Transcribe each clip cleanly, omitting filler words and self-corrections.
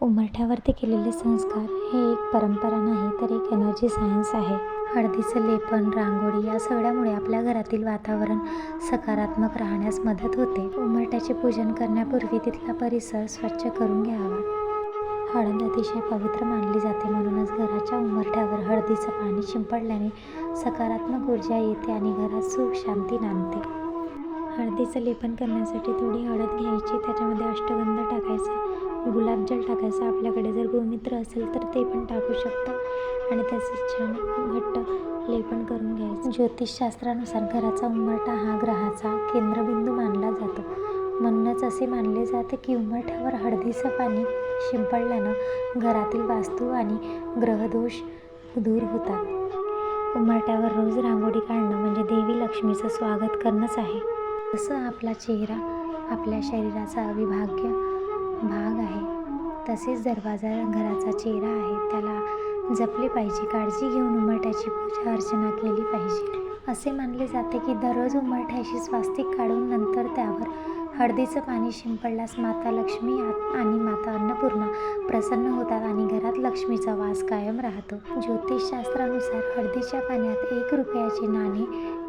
उंबरठ्यावरती केलेले संस्कार हे एक परंपरा नाही तर एक एनर्जी सायन्स आहे. हळदीचं लेपन, रांगोळी या सगळ्यामुळे आपल्या घरातील वातावरण सकारात्मक राहण्यास मदत होते. उंबरठ्याचे पूजन करण्यापूर्वी तिथला परिसर स्वच्छ करून घ्यावा. हळद अतिशय पवित्र मानली जाते, म्हणूनच घराच्या उंबरठ्यावर हळदीचं पाणी शिंपडल्याने सकारात्मक ऊर्जा येते आणि घरात सुख शांती नांदते. हळदीचं लेपन करण्यासाठी थोडी हळद घ्यायची, त्याच्यामध्ये अष्टगंध टाकायचा, गुलाबजल टाकायचा, आपल्याकडे जर गोमूत्र असेल तर ते पण टाकू शकता आणि त्याचे छान घट्ट लेपन करून घ्यायचं. ज्योतिषशास्त्रानुसार घराचा उंबरठा हा ग्रहाचा केंद्रबिंदू मानला जातो. म्हणूनच असे मानले जाते की उंबरठ्यावर हळदीचं पाणी शिंपडल्यानं घरातील वास्तू आणि ग्रहदोष दूर होतात. उंबरठ्यावर रोज रांगोळी काढणं म्हणजे देवी लक्ष्मीचं स्वागत करणंच आहे. जसं आपला चेहरा आपल्या शरीराचा अविभाज्य भाग आहे, तसेच दरवाजा घराचा चेहरा आहे, त्याला जपले पाहिजे. काळजी घेऊन उंबरठ्याची पूजा अर्चना केली पाहिजे. असे मानले जाते की दररोज उंबरठ्याशी स्वास्तिक काढून नंतर त्यावर हळदीचं पाणी शिंपडल्यास माता लक्ष्मी आणि माता अन्नपूर्णा प्रसन्न होतात आणि घरात लक्ष्मीचा वास कायम राहतो. ज्योतिषशास्त्रानुसार हळदीच्या पाण्यात 1 रुपयाचे नाणे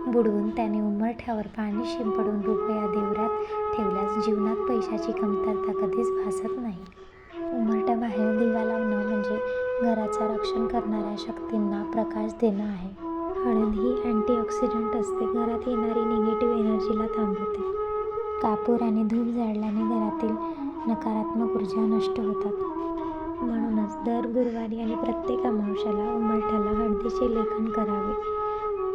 बुडवून त्याने उंबरठ्यावर पाणी शिंपडून रुपया देवऱ्यात ठेवल्यास जीवनात पैशाची कमतरता कधीच भासत नाही. उंबरठ्याबाहेर दिवा लावणं म्हणजे घराचं रक्षण करणाऱ्या शक्तींना प्रकाश देणं आहे. हळद ही अँटीऑक्सिडंट असते, घरात येणारी निगेटिव्ह एनर्जीला थांबवते. कापूर आणि धूप जाळल्याने घरातील नकारात्मक ऊर्जा नष्ट होतात. म्हणूनच दर गुरुवारी आणि प्रत्येक अमावस्येला उंबरठ्याला हळदीचे लेपन करावे.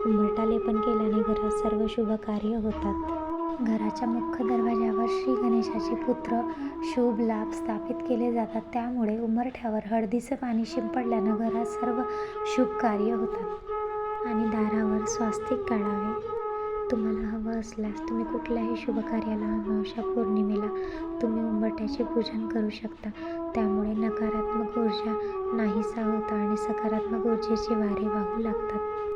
उंबरठा लेपन केल्याने घरात सर्व शुभ कार्य होतात. घराच्या मुख्य दरवाजावर श्री गणेशाचे पुत्र शुभ लाभ स्थापित केले जातात. त्यामुळे उंबरठ्यावर हळदीचं पाणी शिंपडल्यानं घरात सर्व शुभ कार्य होतात. आणि दारावर स्वास्तिक काढावे. तुम्हाला हवं असल्यास तुम्ही कुठल्याही शुभ कार्याला, अमावस्या, पौर्णिमेला तुम्ही उंबरठ्याचे पूजन करू शकता. त्यामुळे नकारात्मक ऊर्जा नाहीसा होतं आणि सकारात्मक ऊर्जेचे वारे वाहू लागतात.